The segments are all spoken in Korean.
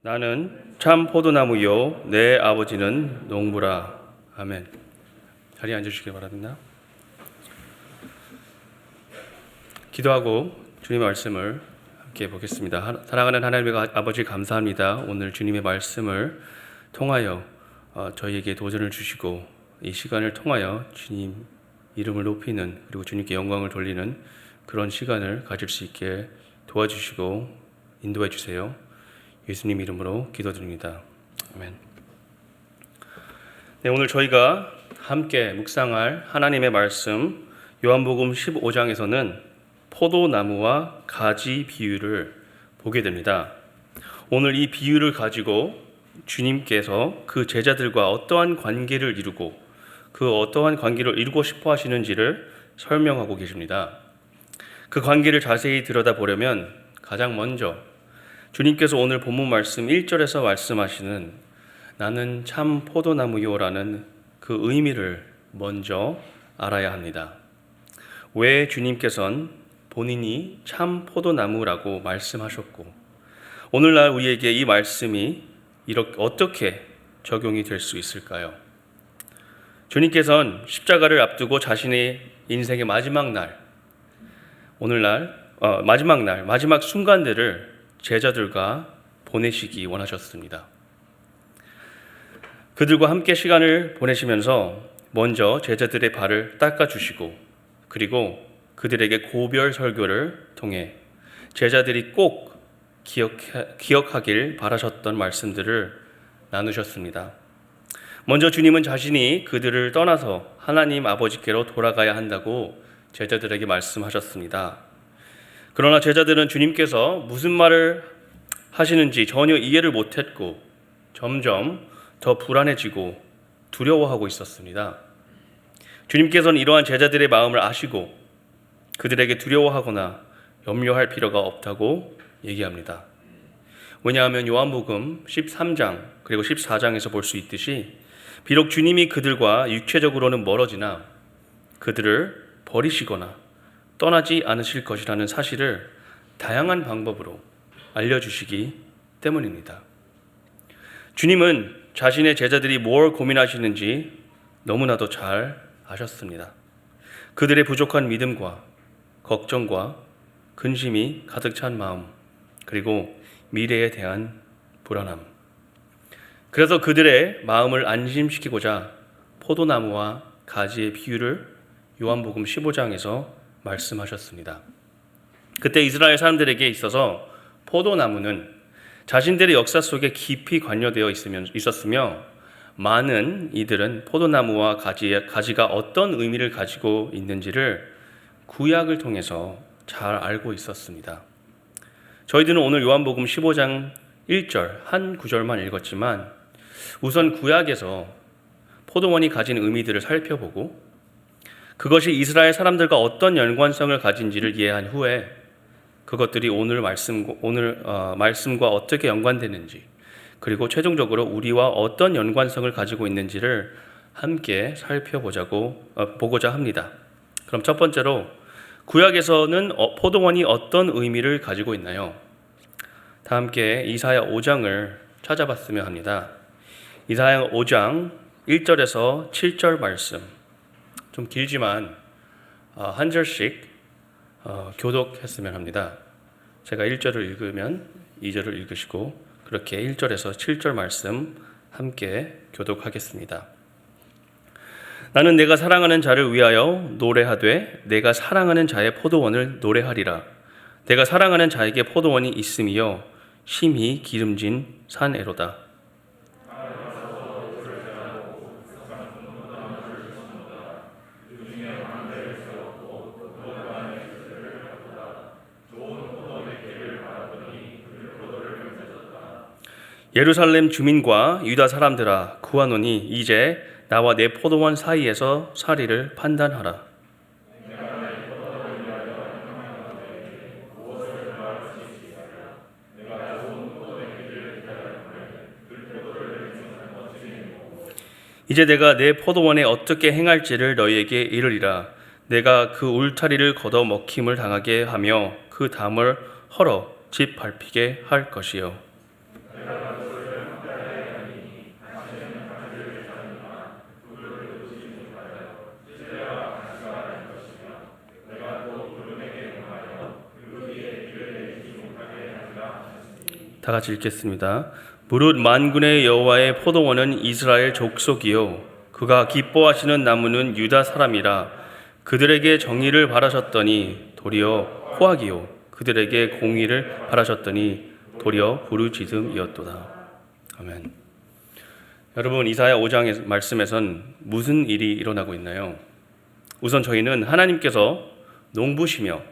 나는 참 포도나무요 내 아버지는 농부라. 아멘. 자리에 앉으시기 바랍니다. 기도하고 주님의 말씀을 함께 보겠습니다. 사랑하는 하나님의 아버지, 감사합니다. 오늘 주님의 말씀을 통하여 저희에게 도전을 주시고 이 시간을 통하여 주님 이름을 높이는, 그리고 주님께 영광을 돌리는 그런 시간을 가질 수 있게 도와주시고 인도해 주세요. 예수님 이름으로 기도드립니다. 아멘. 네, 오늘 저희가 함께 묵상할 하나님의 말씀, 요한복음 15장에서는 포도나무와 가지 비유를 보게 됩니다. 오늘 이 비유를 가지고 주님께서 그 제자들과 어떠한 관계를 이루고 그 어떠한 관계를 이루고 싶어 하시는지를 설명하고 계십니다. 그 관계를 자세히 들여다보려면 가장 먼저 주님께서 오늘 본문 말씀 1절에서 말씀하시는 나는 참 포도나무요라는 그 의미를 먼저 알아야 합니다. 왜 주님께서는 본인이 참 포도나무라고 말씀하셨고 오늘날 우리에게 이 말씀이 이렇게 어떻게 적용이 될 수 있을까요? 주님께서는 십자가를 앞두고 자신의 인생의 마지막 날, 마지막 순간들을 제자들과 보내시기 원하셨습니다. 그들과 함께 시간을 보내시면서 먼저 제자들의 발을 닦아주시고, 그리고 그들에게 고별 설교를 통해 제자들이 꼭 기억하길 바라셨던 말씀들을 나누셨습니다. 먼저 주님은 자신이 그들을 떠나서 하나님 아버지께로 돌아가야 한다고 제자들에게 말씀하셨습니다. 그러나 제자들은 주님께서 무슨 말을 하시는지 전혀 이해를 못했고 점점 더 불안해지고 두려워하고 있었습니다. 주님께서는 이러한 제자들의 마음을 아시고 그들에게 두려워하거나 염려할 필요가 없다고 얘기합니다. 왜냐하면 요한복음 13장 그리고 14장에서 볼 수 있듯이 비록 주님이 그들과 육체적으로는 멀어지나 그들을 버리시거나 떠나지 않으실 것이라는 사실을 다양한 방법으로 알려주시기 때문입니다. 주님은 자신의 제자들이 뭘 고민하시는지 너무나도 잘 아셨습니다. 그들의 부족한 믿음과 걱정과 근심이 가득 찬 마음, 그리고 미래에 대한 불안함. 그래서 그들의 마음을 안심시키고자 포도나무와 가지의 비유를 요한복음 15장에서 말씀하셨습니다. 그때 이스라엘 사람들에게 있어서 포도나무는 자신들의 역사 속에 깊이 관여되어 있었으며 많은 이들은 포도나무와 가지가 어떤 의미를 가지고 있는지를 구약을 통해서 잘 알고 있었습니다. 저희들은 오늘 요한복음 15장 1절 한 구절만 읽었지만 우선 구약에서 포도원이 가진 의미들을 살펴보고 그것이 이스라엘 사람들과 어떤 연관성을 가진지를 이해한 후에 그것들이 오늘 말씀과 어떻게 연관되는지, 그리고 최종적으로 우리와 어떤 연관성을 가지고 있는지를 함께 보고자 합니다. 그럼 첫 번째로 구약에서는 포도원이 어떤 의미를 가지고 있나요? 다 함께 이사야 5장을 찾아봤으면 합니다. 이사야 5장 1절에서 7절 말씀, 좀 길지만 한 절씩 교독했으면 합니다. 제가 1절을 읽으면 2절을 읽으시고 그렇게 1절에서 7절 말씀 함께 교독하겠습니다. 나는 내가 사랑하는 자를 위하여 노래하되 내가 사랑하는 자의 포도원을 노래하리라. 내가 사랑하는 자에게 포도원이 있음이요 심히 기름진 산에로다. 예루살렘 주민과 유다 사람들아 구하노니 이제 나와 내 포도원 사이에서 사리를 판단하라. 이제 내가 내 포도원에 어떻게 행할지를 너희에게 이르리라. 내가 그 울타리를 걷어 먹힘을 당하게 하며 그 담을 헐어 집 밟히게 할 것이요. 다 같이 읽겠습니다. 무릇 만군의 여호와의 포도원은 이스라엘 족속이요 그가 기뻐하시는 나무는 유다 사람이라. 그들에게 정의를 바라셨더니 도리어 포악이요 그들에게 공의를 바라셨더니 도리어 부르짖음이었도다. 아멘. 여러분, 이사야 5장의 말씀에선 무슨 일이 일어나고 있나요? 우선 저희는 하나님께서 농부시며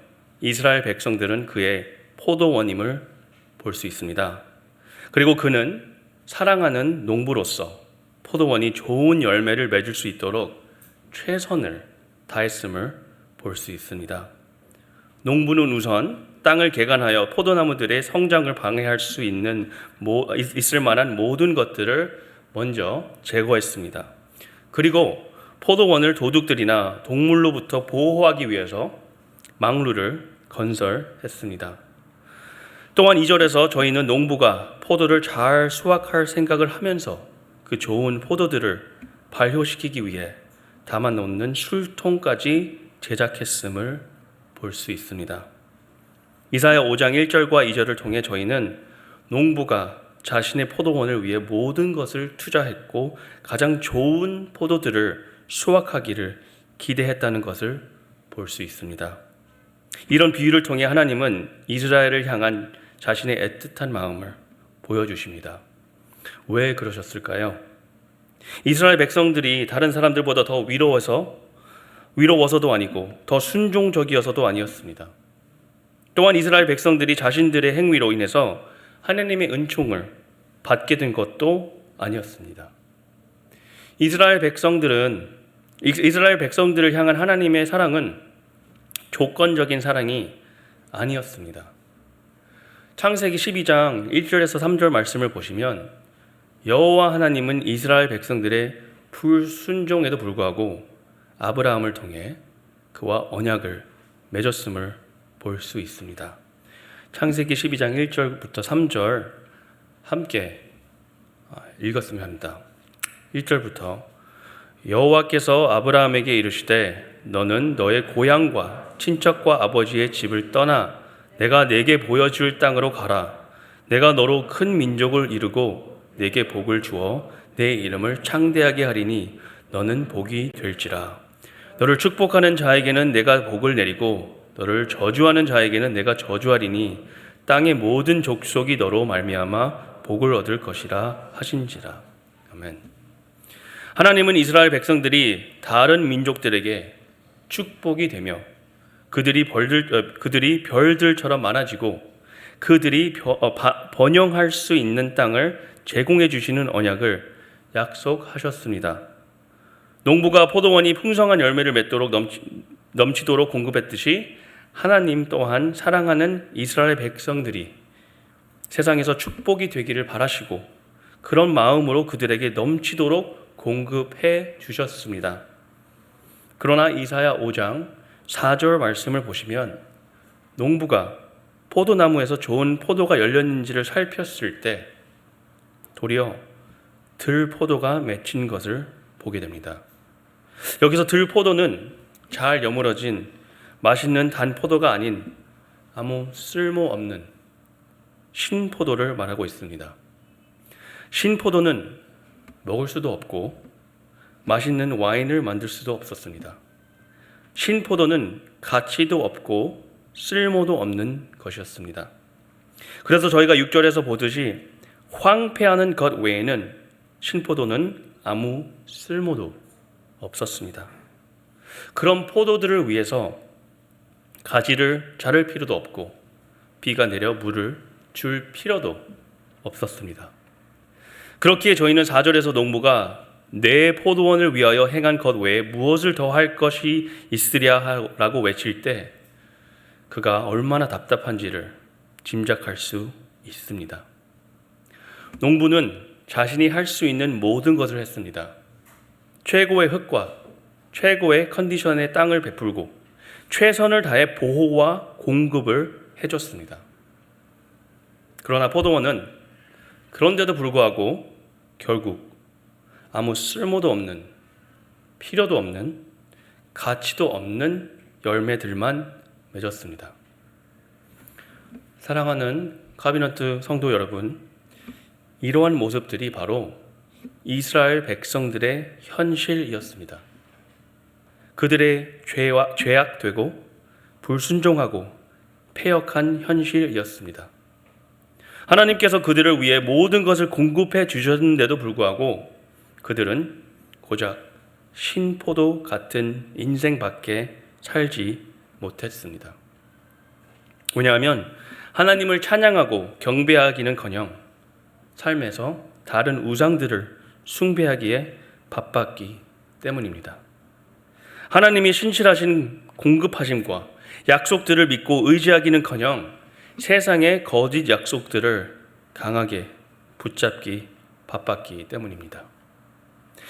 이스라엘 백성들은 그의 포도원임을 볼 수 있습니다. 그리고 그는 사랑하는 농부로서 포도원이 좋은 열매를 맺을 수 있도록 최선을 다했음을 볼 수 있습니다. 농부는 우선 땅을 개간하여 포도나무들의 성장을 방해할 수 있을 만한 모든 것들을 먼저 제거했습니다. 그리고 포도원을 도둑들이나 동물로부터 보호하기 위해서 망루를 건설했습니다. 또한 2절에서 저희는 농부가 포도를 잘 수확할 생각을 하면서 그 좋은 포도들을 발효시키기 위해 담아 놓는 술통까지 제작했음을 볼 수 있습니다. 이사야 5장 1절과 2절을 통해 저희는 농부가 자신의 포도원을 위해 모든 것을 투자했고 가장 좋은 포도들을 수확하기를 기대했다는 것을 볼 수 있습니다. 이런 비유를 통해 하나님은 이스라엘을 향한 자신의 애틋한 마음을 보여주십니다. 왜 그러셨을까요? 이스라엘 백성들이 다른 사람들보다 더 위로워서도 아니고 더 순종적이어서도 아니었습니다. 또한 이스라엘 백성들이 자신들의 행위로 인해서 하나님의 은총을 받게 된 것도 아니었습니다. 이스라엘 백성들을 향한 하나님의 사랑은 조건적인 사랑이 아니었습니다. 창세기 12장 1절에서 3절 말씀을 보시면 여호와 하나님은 이스라엘 백성들의 불순종에도 불구하고 아브라함을 통해 그와 언약을 맺었음을 볼 수 있습니다. 창세기 12장 1절부터 3절 함께 읽었으면 합니다. 1절부터 여호와께서 아브라함에게 이르시되 너는 너의 고향과 친척과 아버지의 집을 떠나 내가 네게 보여줄 땅으로 가라. 내가 너로 큰 민족을 이루고 네게 복을 주어 내 이름을 창대하게 하리니 너는 복이 될지라. 너를 축복하는 자에게는 내가 복을 내리고 너를 저주하는 자에게는 내가 저주하리니 땅의 모든 족속이 너로 말미암아 복을 얻을 것이라 하신지라. 아멘. 하나님은 이스라엘 백성들이 다른 민족들에게 축복이 되며 그들이 별들처럼 많아지고 그들이 번영할 수 있는 땅을 제공해 주시는 언약을 약속하셨습니다. 농부가 포도원이 풍성한 열매를 맺도록 넘치도록 공급했듯이 하나님 또한 사랑하는 이스라엘 백성들이 세상에서 축복이 되기를 바라시고 그런 마음으로 그들에게 넘치도록 공급해 주셨습니다. 그러나 이사야 5장 4절 말씀을 보시면 농부가 포도나무에서 좋은 포도가 열렸는지를 살폈을 때 도리어 들포도가 맺힌 것을 보게 됩니다. 여기서 들포도는 잘 여물어진 맛있는 단 포도가 아닌 아무 쓸모없는 신포도를 말하고 있습니다. 신포도는 먹을 수도 없고 맛있는 와인을 만들 수도 없었습니다. 신포도는 가치도 없고 쓸모도 없는 것이었습니다. 그래서 저희가 6절에서 보듯이 황폐하는 것 외에는 신포도는 아무 쓸모도 없었습니다. 그런 포도들을 위해서 가지를 자를 필요도 없고 비가 내려 물을 줄 필요도 없었습니다. 그렇기에 저희는 4절에서 농부가 내 포도원을 위하여 행한 것 외에 무엇을 더 할 것이 있으랴라고 외칠 때 그가 얼마나 답답한지를 짐작할 수 있습니다. 농부는 자신이 할 수 있는 모든 것을 했습니다. 최고의 흙과 최고의 컨디션의 땅을 베풀고 최선을 다해 보호와 공급을 해줬습니다. 그러나 포도원은 그런데도 불구하고 결국 아무 쓸모도 없는, 필요도 없는, 가치도 없는 열매들만 맺었습니다. 사랑하는 카비넌트 성도 여러분, 이러한 모습들이 바로 이스라엘 백성들의 현실이었습니다. 그들의 죄악되고 불순종하고 패역한 현실이었습니다. 하나님께서 그들을 위해 모든 것을 공급해 주셨는데도 불구하고 그들은 고작 신포도 같은 인생밖에 살지 못했습니다. 왜냐하면 하나님을 찬양하고 경배하기는커녕 삶에서 다른 우상들을 숭배하기에 바빴기 때문입니다. 하나님이 신실하신 공급하심과 약속들을 믿고 의지하기는커녕 세상의 거짓 약속들을 강하게 붙잡기 바빴기 때문입니다.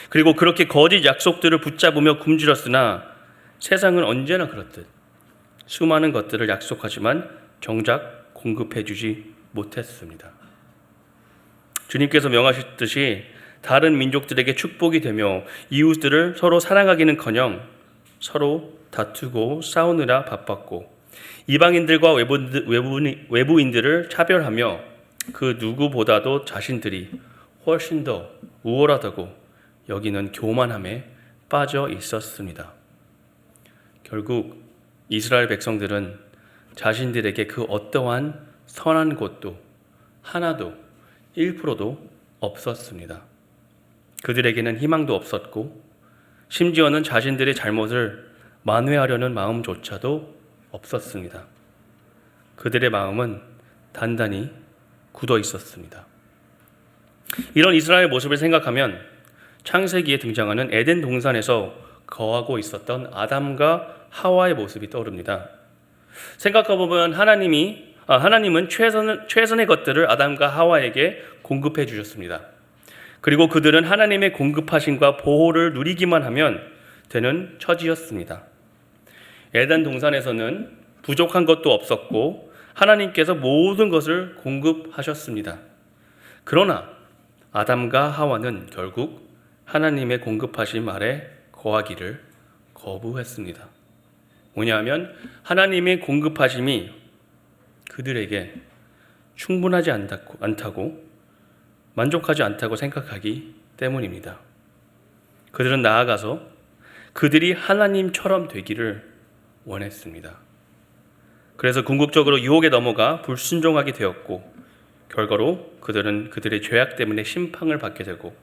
그리고 그렇게 거짓 약속들을 붙잡으며 굶주렸으나 세상은 언제나 그렇듯 수많은 것들을 약속하지만 정작 공급해주지 못했습니다. 주님께서 명하셨듯이 다른 민족들에게 축복이 되며 이웃들을 서로 사랑하기는커녕 서로 다투고 싸우느라 바빴고 이방인들과 외부인들을 차별하며 그 누구보다도 자신들이 훨씬 더 우월하다고 여기는 교만함에 빠져 있었습니다. 결국 이스라엘 백성들은 자신들에게 그 어떠한 선한 것도 하나도 1%도 없었습니다. 그들에게는 희망도 없었고 심지어는 자신들의 잘못을 만회하려는 마음조차도 없었습니다. 그들의 마음은 단단히 굳어 있었습니다. 이런 이스라엘 모습을 생각하면 창세기에 등장하는 에덴 동산에서 거하고 있었던 아담과 하와의 모습이 떠오릅니다. 생각해보면 하나님은 최선의 것들을 아담과 하와에게 공급해 주셨습니다. 그리고 그들은 하나님의 공급하심과 보호를 누리기만 하면 되는 처지였습니다. 에덴 동산에서는 부족한 것도 없었고 하나님께서 모든 것을 공급하셨습니다. 그러나 아담과 하와는 결국 하나님의 공급하심 아래 거하기를 거부했습니다. 뭐냐하면 하나님의 공급하심이 그들에게 충분하지 않다고 만족하지 않다고 생각하기 때문입니다. 그들은 나아가서 그들이 하나님처럼 되기를 원했습니다. 그래서 궁극적으로 유혹에 넘어가 불순종하게 되었고 결과로 그들은 그들의 죄악 때문에 심판을 받게 되고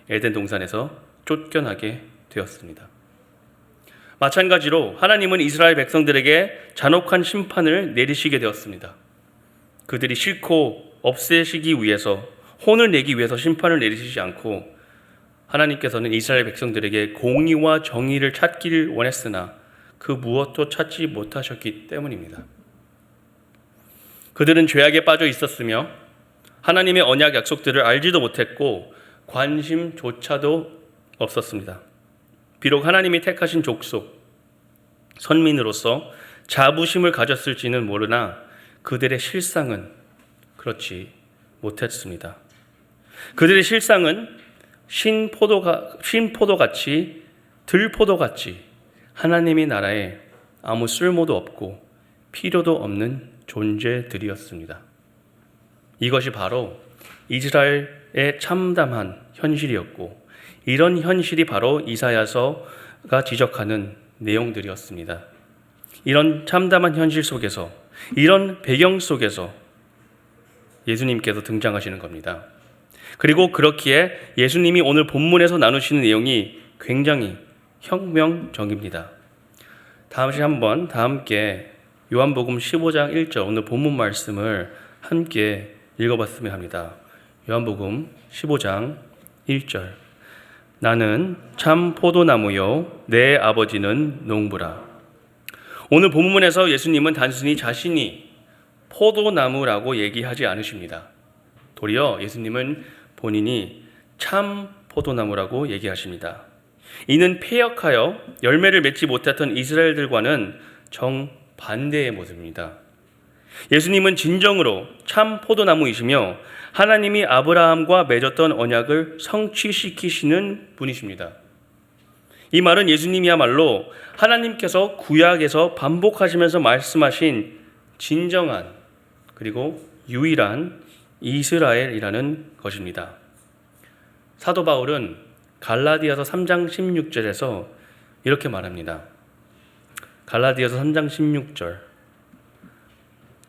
에덴 동산에서 쫓겨나게 되었습니다. 마찬가지로 하나님은 이스라엘 백성들에게 잔혹한 심판을 내리시게 되었습니다. 그들이 싫고 없애시기 위해서 혼을 내기 위해서 심판을 내리시지 않고 하나님께서는 이스라엘 백성들에게 공의와 정의를 찾기를 원했으나 그 무엇도 찾지 못하셨기 때문입니다. 그들은 죄악에 빠져 있었으며 하나님의 언약 약속들을 알지도 못했고 관심조차도 없었습니다. 비록 하나님이 택하신 족속, 선민으로서 자부심을 가졌을지는 모르나 그들의 실상은 그렇지 못했습니다. 그들의 실상은 신포도같이 들포도같이 하나님의 나라에 아무 쓸모도 없고 필요도 없는 존재들이었습니다. 이것이 바로 이스라엘의 참담한 현실이었고 이런 현실이 바로 이사야서가 지적하는 내용들이었습니다. 이런 참담한 현실 속에서 이런 배경 속에서 예수님께서 등장하시는 겁니다. 그리고 그렇기에 예수님이 오늘 본문에서 나누시는 내용이 굉장히 혁명적입니다. 다 함께 요한복음 15장 1절 오늘 본문 말씀을 함께 읽어봤으면 합니다. 요한복음 15장 1절 나는 참 포도나무요 내 아버지는 농부라. 오늘 본문에서 예수님은 단순히 자신이 포도나무라고 얘기하지 않으십니다. 도리어 예수님은 본인이 참 포도나무라고 얘기하십니다. 이는 폐역하여 열매를 맺지 못했던 이스라엘들과는 정반대의 모습입니다. 예수님은 진정으로 참 포도나무이시며 하나님이 아브라함과 맺었던 언약을 성취시키시는 분이십니다. 이 말은 예수님이야말로 하나님께서 구약에서 반복하시면서 말씀하신 진정한 그리고 유일한 이스라엘이라는 것입니다. 사도 바울은 갈라디아서 3장 16절에서 이렇게 말합니다. 갈라디아서 3장 16절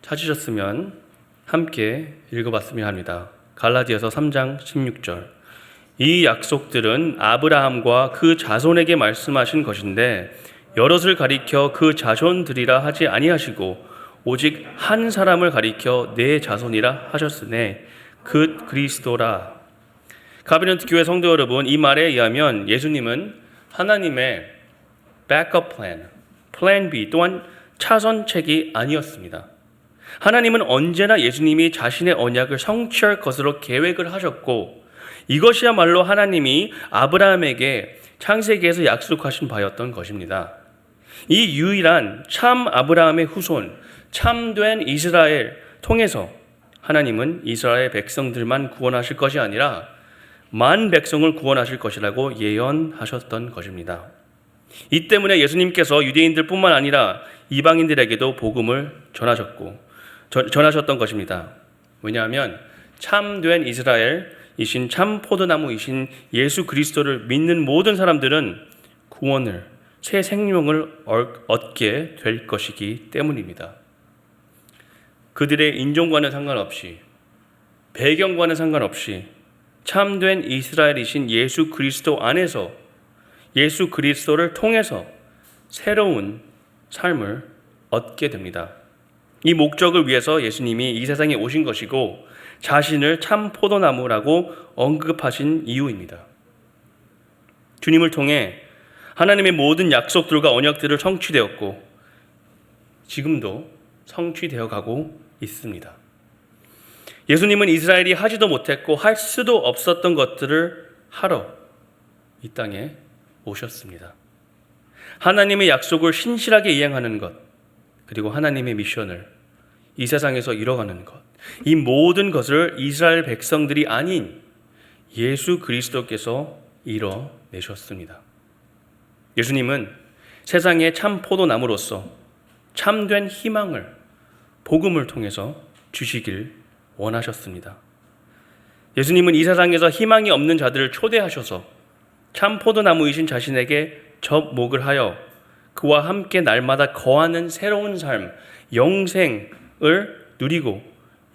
찾으셨으면 함께 읽어봤으면 합니다. 갈라디아서 3장 16절. 이 약속들은 아브라함과 그 자손에게 말씀하신 것인데 여럿을 가리켜 그 자손들이라 하지 아니하시고 오직 한 사람을 가리켜 내 자손이라 하셨으네 그 그리스도라. 가비넌트 교회 성도 여러분, 이 말에 의하면 예수님은 하나님의 backup plan, plan B 또한 차선책이 아니었습니다. 하나님은 언제나 예수님이 자신의 언약을 성취할 것으로 계획을 하셨고 이것이야말로 하나님이 아브라함에게 창세기에서 약속하신 바였던 것입니다. 이 유일한 참 아브라함의 후손, 참된 이스라엘 통해서 하나님은 이스라엘 백성들만 구원하실 것이 아니라 만 백성을 구원하실 것이라고 예언하셨던 것입니다. 이 때문에 예수님께서 유대인들뿐만 아니라 이방인들에게도 복음을 전하셨던 것입니다. 왜냐하면 참된 이스라엘이신 참 포도나무이신 예수 그리스도를 믿는 모든 사람들은 구원을, 새 생명을 얻게 될 것이기 때문입니다. 그들의 인종과는 상관없이, 배경과는 상관없이 참된 이스라엘이신 예수 그리스도 안에서 예수 그리스도를 통해서 새로운 삶을 얻게 됩니다. 이 목적을 위해서 예수님이 이 세상에 오신 것이고 자신을 참 포도나무라고 언급하신 이유입니다. 주님을 통해 하나님의 모든 약속들과 언약들을 성취되었고 지금도 성취되어 가고 있습니다. 예수님은 이스라엘이 하지도 못했고 할 수도 없었던 것들을 하러 이 땅에 오셨습니다. 하나님의 약속을 신실하게 이행하는 것, 그리고 하나님의 미션을 이 세상에서 이뤄가는 것, 이 모든 것을 이스라엘 백성들이 아닌 예수 그리스도께서 이뤄내셨습니다. 예수님은 세상의 참 포도나무로서 참된 희망을 복음을 통해서 주시길 원하셨습니다. 예수님은 이 세상에서 희망이 없는 자들을 초대하셔서 참 포도나무이신 자신에게 접목을 하여 그와 함께 날마다 거하는 새로운 삶, 영생을 누리고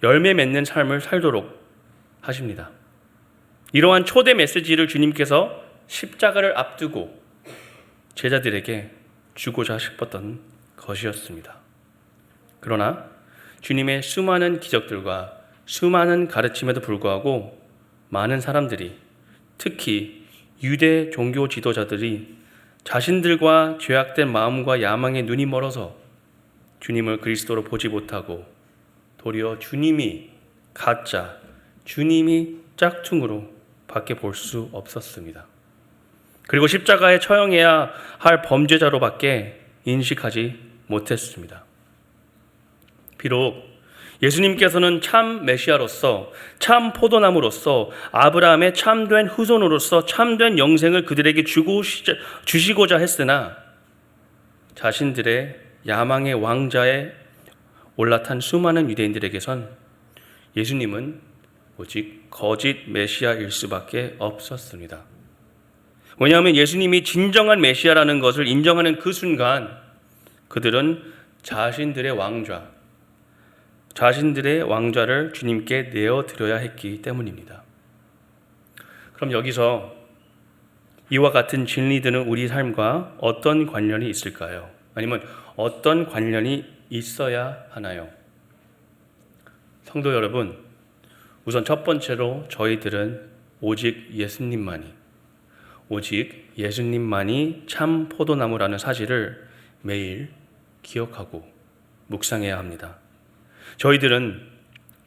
열매 맺는 삶을 살도록 하십니다. 이러한 초대 메시지를 주님께서 십자가를 앞두고 제자들에게 주고자 싶었던 것이었습니다. 그러나 주님의 수많은 기적들과 수많은 가르침에도 불구하고 많은 사람들이, 특히 유대 종교 지도자들이 자신들과 죄악된 마음과 야망에 눈이 멀어서 주님을 그리스도로 보지 못하고 도리어 주님이 가짜, 주님이 짝퉁으로 밖에 볼 수 없었습니다. 그리고 십자가에 처형해야 할 범죄자로밖에 인식하지 못했습니다. 비록 예수님께서는 참 메시아로서, 참 포도나무로서, 아브라함의 참된 후손으로서 참된 영생을 그들에게 주시고자 했으나 자신들의 야망의 왕자에 올라탄 수많은 유대인들에게선 예수님은 오직 거짓 메시아일 수밖에 없었습니다. 왜냐하면 예수님이 진정한 메시아라는 것을 인정하는 그 순간 그들은 자신들의 왕좌를 주님께 내어드려야 했기 때문입니다. 그럼 여기서 이와 같은 진리들은 우리 삶과 어떤 관련이 있을까요? 아니면 어떤 관련이 있어야 하나요? 성도 여러분, 우선 첫 번째로 저희들은 오직 예수님만이 참 포도나무라는 사실을 매일 기억하고 묵상해야 합니다. 저희들은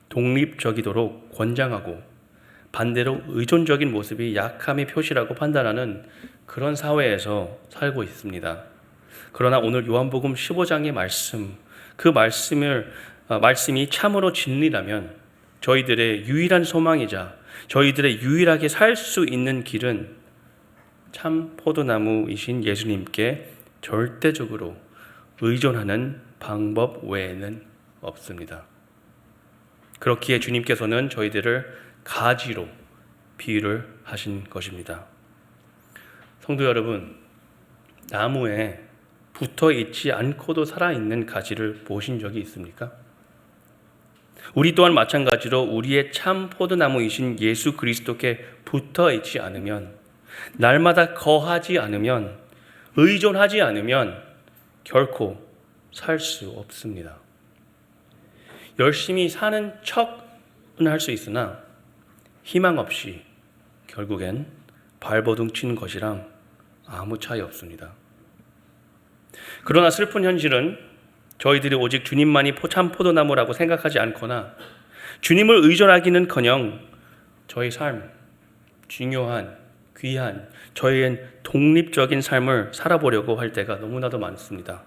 독립적이도록 권장하고 반대로 의존적인 모습이 약함의 표시라고 판단하는 그런 사회에서 살고 있습니다. 그러나 오늘 요한복음 15장의 말씀, 그 말씀이 참으로 진리라면 저희들의 유일한 소망이자 저희들의 유일하게 살 수 있는 길은 참 포도나무이신 예수님께 절대적으로 의존하는 방법 외에는 없습니다. 그렇기에 주님께서는 저희들을 가지로 비유를 하신 것입니다. 성도 여러분, 나무에 붙어 있지 않고도 살아있는 가지를 보신 적이 있습니까? 우리 또한 마찬가지로 우리의 참 포도나무이신 예수 그리스도께 붙어 있지 않으면, 날마다 거하지 않으면, 의존하지 않으면 결코 살 수 없습니다. 열심히 사는 척은 할 수 있으나 희망 없이 결국엔 발버둥 치는 것이랑 아무 차이 없습니다. 그러나 슬픈 현실은 저희들이 오직 주님만이 참 포도나무라고 생각하지 않거나 주님을 의존하기는커녕 저희 삶, 중요한, 귀한, 저희의 독립적인 삶을 살아보려고 할 때가 너무나도 많습니다.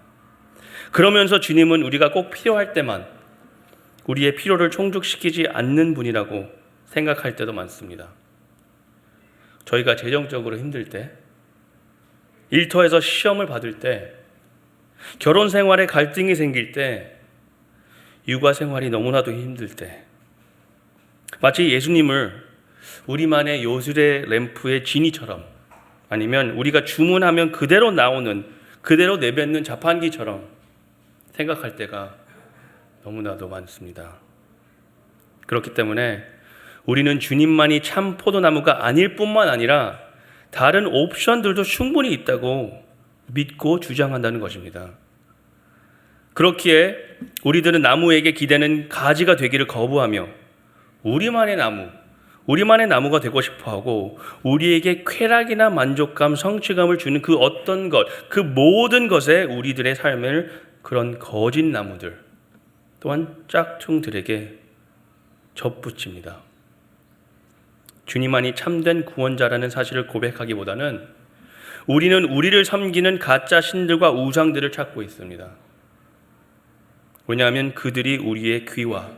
그러면서 주님은 우리가 꼭 필요할 때만 우리의 필요를 충족시키지 않는 분이라고 생각할 때도 많습니다. 저희가 재정적으로 힘들 때, 일터에서 시험을 받을 때, 결혼 생활에 갈등이 생길 때, 육아 생활이 너무나도 힘들 때, 마치 예수님을 우리만의 요술의 램프의 지니처럼, 아니면 우리가 주문하면 그대로 나오는, 그대로 내뱉는 자판기처럼 생각할 때가 너무나도 많습니다. 그렇기 때문에 우리는 주님만이 참 포도나무가 아닐 뿐만 아니라 다른 옵션들도 충분히 있다고 믿고 주장한다는 것입니다. 그렇기에 우리들은 나무에게 기대는 가지가 되기를 거부하며 우리만의 나무가 되고 싶어하고, 우리에게 쾌락이나 만족감, 성취감을 주는 그 어떤 것, 그 모든 것에 우리들의 삶을 그런 거짓 나무들 또한 짝퉁들에게 접붙입니다. 주님만이 참된 구원자라는 사실을 고백하기보다는 우리는 우리를 섬기는 가짜 신들과 우상들을 찾고 있습니다. 왜냐하면 그들이 우리의 귀와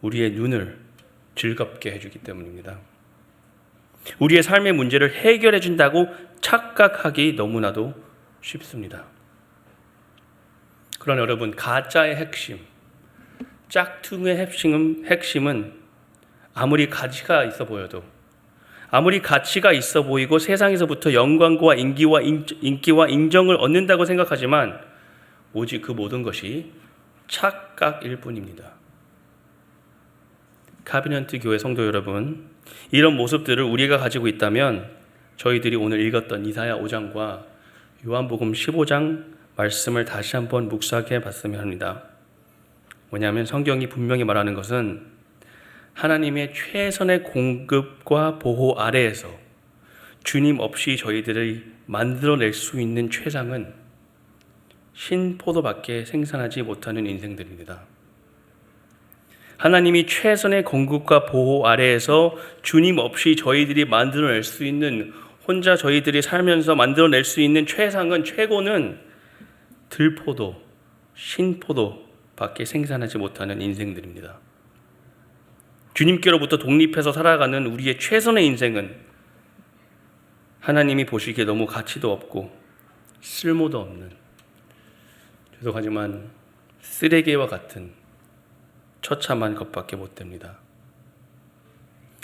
우리의 눈을 즐겁게 해주기 때문입니다. 우리의 삶의 문제를 해결해 준다고 착각하기 너무나도 쉽습니다. 그러나 여러분, 가짜의 핵심, 짝퉁의 핵심은 아무리 가치가 있어 보여도, 아무리 가치가 있어 보이고 세상에서부터 영광과 인기와 인정을 얻는다고 생각하지만 오직 그 모든 것이 착각일 뿐입니다. 카비넌트 교회 성도 여러분, 이런 모습들을 우리가 가지고 있다면 저희들이 오늘 읽었던 이사야 5장과 요한복음 15장 말씀을 다시 한번 묵상해 봤으면 합니다. 뭐냐면 성경이 분명히 말하는 것은 하나님의 최선의 공급과 보호 아래에서 주님 없이 저희들을 만들어낼 수 있는 최상은 신포도밖에 생산하지 못하는 인생들입니다. 하나님이 최선의 공급과 보호 아래에서 주님 없이 저희들이 만들어낼 수 있는, 혼자 저희들이 살면서 만들어낼 수 있는 최고는 들포도, 신포도밖에 생산하지 못하는 인생들입니다. 주님께로부터 독립해서 살아가는 우리의 최선의 인생은 하나님이 보시기에 너무 가치도 없고 쓸모도 없는, 죄송하지만 쓰레기와 같은 처참한 것밖에 못 됩니다.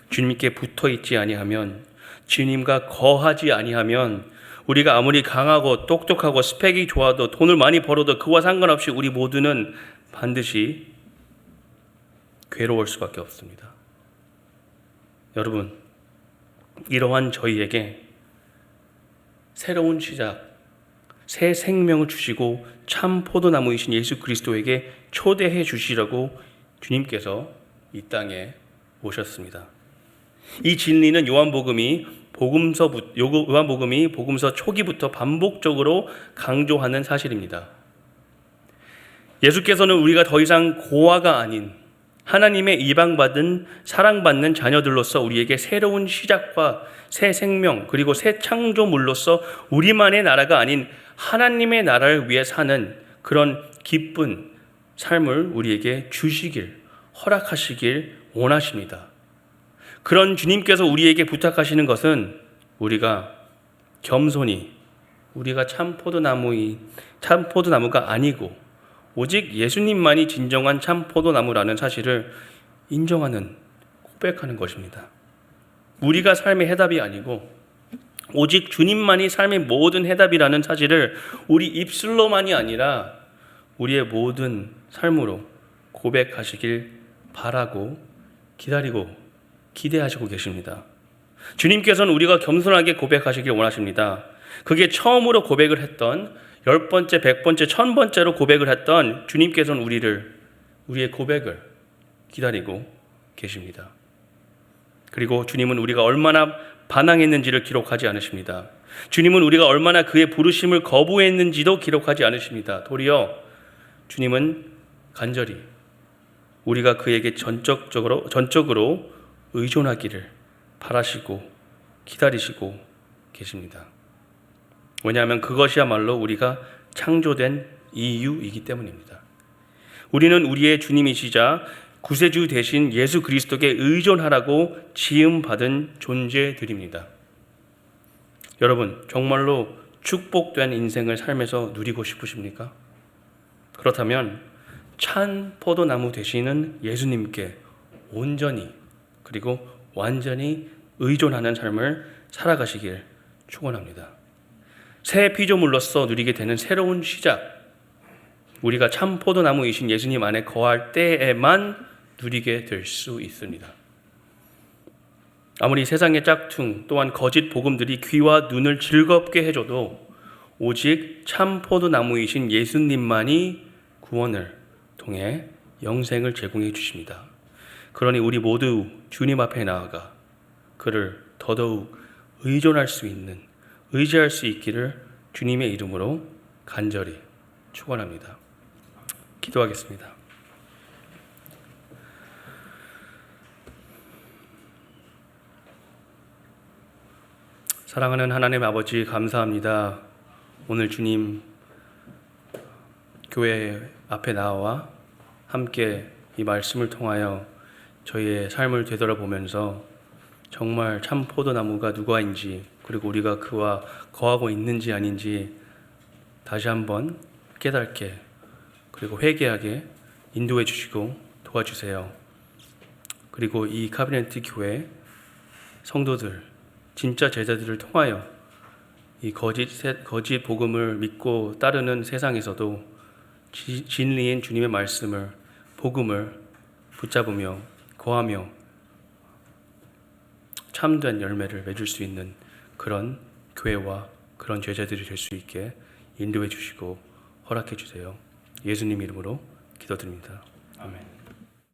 주님께 붙어 있지 아니하면, 주님과 거하지 아니하면 우리가 아무리 강하고 똑똑하고 스펙이 좋아도 돈을 많이 벌어도 그와 상관없이 우리 모두는 반드시 괴로울 수밖에 없습니다. 여러분, 이러한 저희에게 새로운 시작, 새 생명을 주시고 참 포도나무이신 예수 그리스도에게 초대해 주시려고 주님께서 이 땅에 오셨습니다. 이 진리는 요한복음이 복음서 초기부터 반복적으로 강조하는 사실입니다. 예수께서는 우리가 더 이상 고아가 아닌 하나님의 이방받은 사랑받는 자녀들로서 우리에게 새로운 시작과 새 생명, 그리고 새 창조물로서 우리만의 나라가 아닌 하나님의 나라를 위해 사는 그런 기쁜 삶을 우리에게 주시길, 허락하시길 원하십니다. 그런 주님께서 우리에게 부탁하시는 것은 우리가 겸손히, 우리가 참 포도나무가 아니고 오직 예수님만이 진정한 참 포도나무라는 사실을 인정하는, 고백하는 것입니다. 우리가 삶의 해답이 아니고 오직 주님만이 삶의 모든 해답이라는 사실을 우리 입술로만이 아니라 우리의 모든 삶으로 고백하시길 바라고 기다리고 기대하시고 계십니다. 주님께서는 우리가 겸손하게 고백하시길 원하십니다. 그게 처음으로 고백을 했던 10번째, 100번째, 1000번째로 고백을 했던 주님께서는 우리의 고백을 기다리고 계십니다. 그리고 주님은 우리가 얼마나 반항했는지를 기록하지 않으십니다. 주님은 우리가 얼마나 그의 부르심을 거부했는지도 기록하지 않으십니다. 도리어 주님은 간절히 우리가 그에게 전적으로 의존하기를 바라시고 기다리시고 계십니다. 왜냐하면 그것이야말로 우리가 창조된 이유이기 때문입니다. 우리는 우리의 주님이시자 구세주 대신 예수 그리스도께 의존하라고 지음받은 존재들입니다. 여러분, 정말로 축복된 인생을 삶에서 누리고 싶으십니까? 그렇다면 찬 포도나무 되시는 예수님께 온전히 그리고 완전히 의존하는 삶을 살아가시길 축원합니다. 새 피조물로서 누리게 되는 새로운 시작, 우리가 참 포도나무이신 예수님 안에 거할 때에만 누리게 될 수 있습니다. 아무리 세상의 짝퉁 또한 거짓 복음들이 귀와 눈을 즐겁게 해줘도 오직 참 포도나무이신 예수님만이 구원을 통해 영생을 제공해 주십니다. 그러니 우리 모두 주님 앞에 나아가 그를 더더욱 의존할 수 있는, 의지할 수 있기를 주님의 이름으로 간절히 축원합니다. 기도하겠습니다. 사랑하는 하나님 아버지, 감사합니다. 오늘 주님 교회 앞에 나와 함께 이 말씀을 통하여 저희의 삶을 되돌아보면서 정말 참 포도나무가 누구인지, 그리고 우리가 그와 거하고 있는지 아닌지 다시 한번 깨닫게, 그리고 회개하게 인도해 주시고 도와주세요. 그리고 이 카비네트 교회 성도들, 진짜 제자들을 통하여 이 거짓 복음을 믿고 따르는 세상에서도 진리인 주님의 말씀을, 복음을 붙잡으며 거하며 참된 열매를 맺을 수 있는 그런 교회와 그런 제자들이 될 수 있게 인도해 주시고 허락해 주세요. 예수님 이름으로 기도드립니다. 아멘.